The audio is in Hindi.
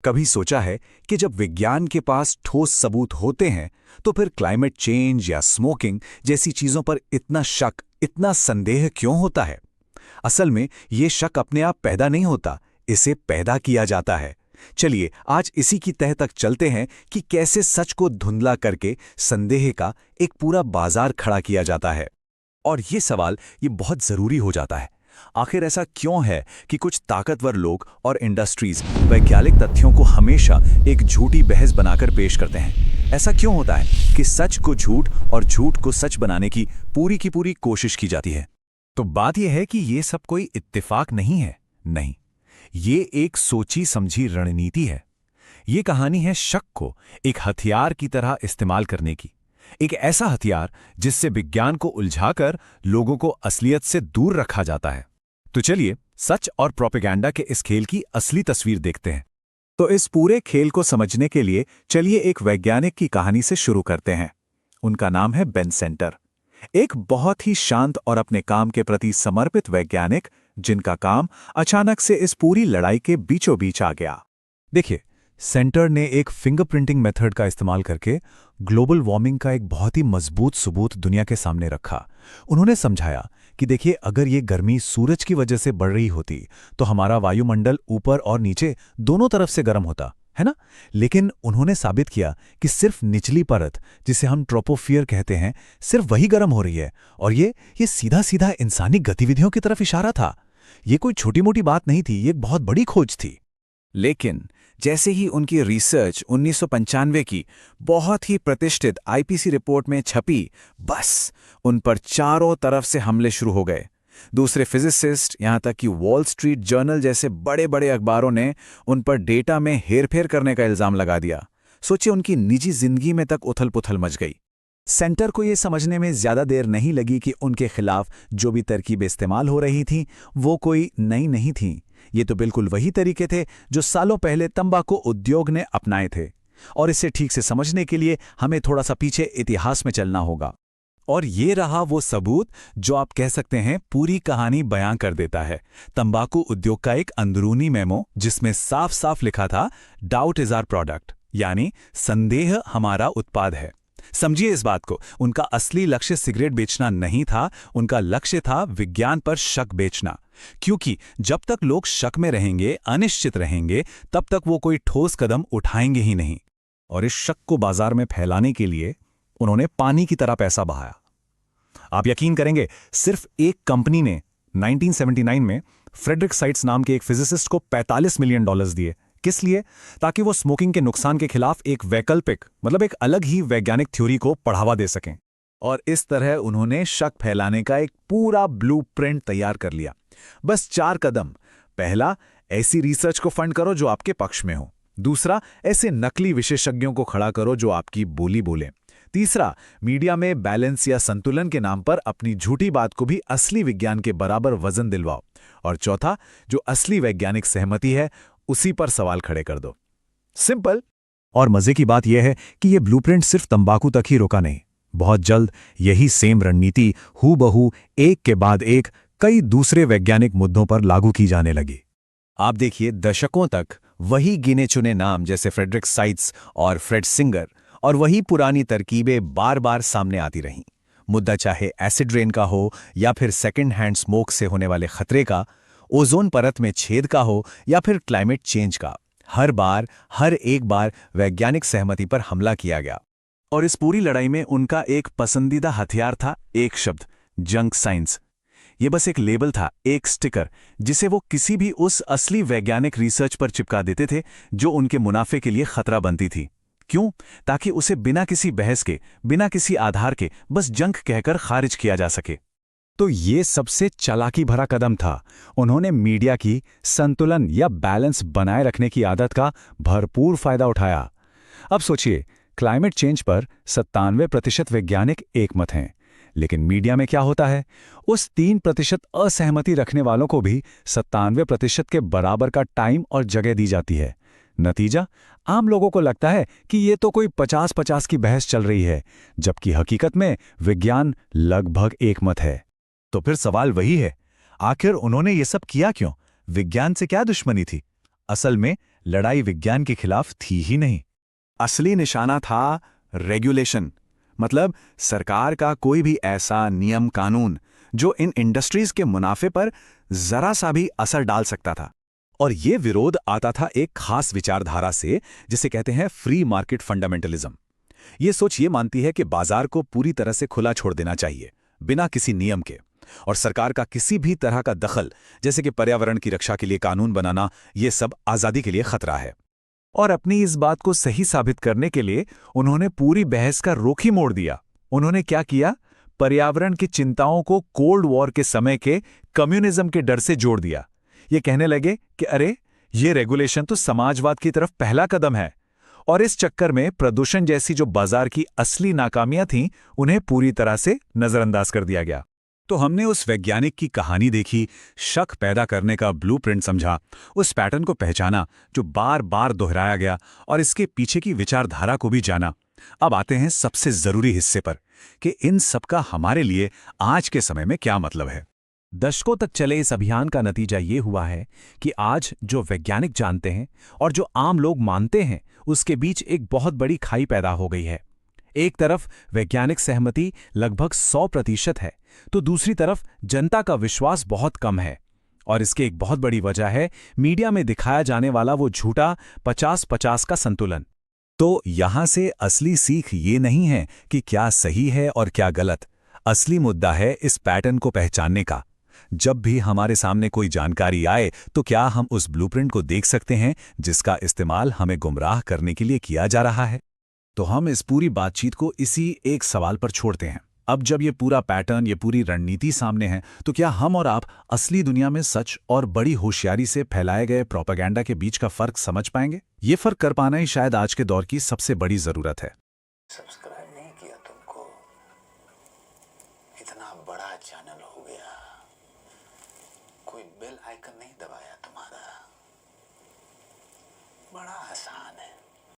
कभी सोचा है कि जब विज्ञान के पास ठोस सबूत होते हैं तो फिर क्लाइमेट चेंज या स्मोकिंग जैसी चीजों पर इतना शक, इतना संदेह क्यों होता है? असल में ये शक अपने आप पैदा नहीं होता, इसे पैदा किया जाता है। चलिए आज इसी की तह तक चलते हैं कि कैसे सच को धुंधला करके संदेह का एक पूरा बाजार खड़ा किया जाता है। और ये सवाल ये बहुत जरूरी हो जाता है, आखिर ऐसा क्यों है कि कुछ ताकतवर लोग और इंडस्ट्रीज वैज्ञानिक तथ्यों को हमेशा एक झूठी बहस बनाकर पेश करते हैं? ऐसा क्यों होता है कि सच को झूठ और झूठ को सच बनाने की पूरी कोशिश की जाती है? तो बात यह है कि ये सब कोई इत्तेफाक नहीं है, नहीं, ये एक सोची समझी रणनीति है। ये कहानी है शक को एक हथियार की तरह इस्तेमाल करने की, एक ऐसा हथियार जिससे विज्ञान को उलझाकर लोगों को असलियत से दूर रखा जाता है। तो चलिए सच और प्रोपेगेंडा के इस खेल की असली तस्वीर देखते हैं। तो इस पूरे खेल को समझने के लिए चलिए एक वैज्ञानिक की कहानी से शुरू करते हैं। उनका नाम है बेन सेंटर, एक बहुत ही शांत और अपने काम के प्रति समर्पित वैज्ञानिक, जिनका काम अचानक से इस पूरी लड़ाई के बीचों बीच आ गया। देखिए, सेंटर ने एक फिंगरप्रिंटिंग मेथड का इस्तेमाल करके ग्लोबल वार्मिंग का एक बहुत ही मजबूत सबूत दुनिया के सामने रखा। उन्होंने समझाया कि देखिए, अगर ये गर्मी सूरज की वजह से बढ़ रही होती तो हमारा वायुमंडल ऊपर और नीचे दोनों तरफ से गर्म होता, है ना? लेकिन उन्होंने साबित किया कि सिर्फ निचली परत, जिसे हम ट्रोपोस्फियर कहते हैं, सिर्फ वही गर्म हो रही है। और ये सीधा सीधा इंसानी गतिविधियों की तरफ इशारा था। ये कोई छोटी मोटी बात नहीं थी, ये एक बहुत बड़ी खोज थी। लेकिन जैसे ही उनकी रिसर्च 1995 की बहुत ही प्रतिष्ठित आईपीसी रिपोर्ट में छपी, बस उन पर चारों तरफ से हमले शुरू हो गए। दूसरे फिजिसिस्ट, यहां तक कि वॉल स्ट्रीट जर्नल जैसे बड़े बड़े अखबारों ने उन पर डेटा में हेरफेर करने का इल्जाम लगा दिया। सोचिए, उनकी निजी जिंदगी में तक उथल पुथल मच गई। सेंटर को यह समझने में ज्यादा देर नहीं लगी कि उनके खिलाफ जो भी तरकीबें इस्तेमाल हो रही थीं वो कोई नई नहीं थीं। ये तो बिल्कुल वही तरीके थे जो सालों पहले तंबाकू उद्योग ने अपनाए थे। और इसे ठीक से समझने के लिए हमें थोड़ा सा पीछे इतिहास में चलना होगा। और ये रहा वो सबूत जो आप कह सकते हैं पूरी कहानी बयां कर देता है। तंबाकू उद्योग का एक अंदरूनी मेमो जिसमें साफ साफ लिखा था, डाउट इज आवर प्रोडक्ट, यानी संदेह हमारा उत्पाद है। समझिए इस बात को, उनका असली लक्ष्य सिगरेट बेचना नहीं था, उनका लक्ष्य था विज्ञान पर शक बेचना। क्योंकि जब तक लोग शक में रहेंगे, अनिश्चित रहेंगे, तब तक वो कोई ठोस कदम उठाएंगे ही नहीं। और इस शक को बाजार में फैलाने के लिए उन्होंने पानी की तरह पैसा बहाया। आप यकीन करेंगे, सिर्फ एक कंपनी ने 1979 में फ्रेडरिक साइट्स नाम के एक फिजिसिस्ट को $45 मिलियन दिए। किस लिए? ताकि वो स्मोकिंग के नुकसान के खिलाफ एक वैकल्पिक, मतलब एक अलग ही वैज्ञानिक थ्योरी को बढ़ावा दे सकें। और इस तरह उन्होंने शक फैलाने का एक पूरा ब्लूप्रिंट तैयार कर लिया। बस 4 कदम। पहला, ऐसी रिसर्च को फंड करो जो आपके पक्ष में हो। दूसरा, ऐसे नकली विशेषज्ञों को खड़ा करो जो आपकी बोली बोले। तीसरा, मीडिया में बैलेंस या संतुलन के नाम पर अपनी झूठी बात को भी असली विज्ञान के बराबर वजन दिलवाओ। और चौथा, जो असली वैज्ञानिक सहमति है उसी पर सवाल खड़े कर दो। सिंपल। और मजे की बात यह है कि यह ब्लूप्रिंट सिर्फ तंबाकू तक ही रोका नहीं। बहुत जल्द यही सेम रणनीति हूबहू एक के बाद एक कई दूसरे वैज्ञानिक मुद्दों पर लागू की जाने लगी। आप देखिए, दशकों तक वही गिने चुने नाम जैसे फ्रेडरिक साइट्स और फ्रेड सिंगर और वही पुरानी तरकीबें बार बार सामने आती रहीं। मुद्दा चाहे एसिड रेन का हो या फिर सेकेंड हैंड स्मोक से होने वाले खतरे का, ओजोन परत में छेद का हो या फिर क्लाइमेट चेंज का, हर एक बार वैज्ञानिक सहमति पर हमला किया गया। और इस पूरी लड़ाई में उनका एक पसंदीदा हथियार था, एक शब्द, जंक साइंस। ये बस एक लेबल था, एक स्टिकर, जिसे वो किसी भी उस असली वैज्ञानिक रिसर्च पर चिपका देते थे जो उनके मुनाफे के लिए खतरा बनती थी। क्यों? ताकि उसे बिना किसी बहस के, बिना किसी आधार के बस जंक कहकर खारिज किया जा सके। तो ये सबसे चालाकी भरा कदम था। उन्होंने मीडिया की संतुलन या बैलेंस बनाए रखने की आदत का भरपूर फायदा उठाया। अब सोचिए, क्लाइमेट चेंज पर 97% वैज्ञानिक एकमत हैं, लेकिन मीडिया में क्या होता है? उस 3% असहमति रखने वालों को भी 97% के बराबर का टाइम और जगह दी जाती है। नतीजा, आम लोगों को लगता है कि ये तो कोई 50-50 की बहस चल रही है, जबकि हकीकत में विज्ञान लगभग एकमत है। तो फिर सवाल वही है, आखिर उन्होंने ये सब किया क्यों? विज्ञान से क्या दुश्मनी थी? असल में लड़ाई विज्ञान के खिलाफ थी ही नहीं। असली निशाना था रेगुलेशन, मतलब सरकार का कोई भी ऐसा नियम कानून जो इन इंडस्ट्रीज के मुनाफे पर जरा सा भी असर डाल सकता था। और ये विरोध आता था एक खास विचारधारा से, जिसे कहते हैं फ्री मार्केट फंडामेंटलिज्म। ये सोच ये मानती है कि बाजार को पूरी तरह से खुला छोड़ देना चाहिए, बिना किसी नियम के, और सरकार का किसी भी तरह का दखल, जैसे कि पर्यावरण की रक्षा के लिए कानून बनाना, ये सब आज़ादी के लिए खतरा है। और अपनी इस बात को सही साबित करने के लिए उन्होंने पूरी बहस का रुख ही मोड़ दिया। उन्होंने क्या किया? पर्यावरण की चिंताओं को कोल्ड वॉर के समय के कम्युनिज्म के डर से जोड़ दिया। ये कहने लगे कि अरे, ये रेगुलेशन तो समाजवाद की तरफ पहला कदम है। और इस चक्कर में प्रदूषण जैसी जो बाजार की असली नाकामियां थीं, उन्हें पूरी तरह से नजरअंदाज कर दिया गया। तो हमने उस वैज्ञानिक की कहानी देखी, शक पैदा करने का ब्लूप्रिंट समझा, उस पैटर्न को पहचाना जो बार बार दोहराया गया, और इसके पीछे की विचारधारा को भी जाना। अब आते हैं सबसे जरूरी हिस्से पर, कि इन सब का हमारे लिए आज के समय में क्या मतलब है। दशकों तक चले इस अभियान का नतीजा ये हुआ है कि आज जो वैज्ञानिक जानते हैं और जो आम लोग मानते हैं, उसके बीच एक बहुत बड़ी खाई पैदा हो गई है। एक तरफ वैज्ञानिक सहमति लगभग 100% है, तो दूसरी तरफ जनता का विश्वास बहुत कम है। और इसकी एक बहुत बड़ी वजह है मीडिया में दिखाया जाने वाला वो झूठा 50-50 का संतुलन। तो यहां से असली सीख ये नहीं है कि क्या सही है और क्या गलत। असली मुद्दा है इस पैटर्न को पहचानने का। जब भी हमारे सामने कोई जानकारी आए, तो क्या हम उस ब्लूप्रिंट को देख सकते हैं जिसका इस्तेमाल हमें गुमराह करने के लिए किया जा रहा है? तो हम इस पूरी बातचीत को इसी एक सवाल पर छोड़ते हैं। अब जब ये पूरा पैटर्न, ये पूरी रणनीति सामने है, तो क्या हम और आप असली दुनिया में सच और बड़ी होशियारी से फैलाए गए प्रोपेगेंडा के बीच का फर्क समझ पाएंगे? ये फर्क कर पाना ही शायद आज के दौर की सबसे बड़ी जरूरत है। सब्सक्राइब नहीं किया तुमको, इतना बड़ा चैनल हो गया, कोई बेल आइकन नहीं दबाया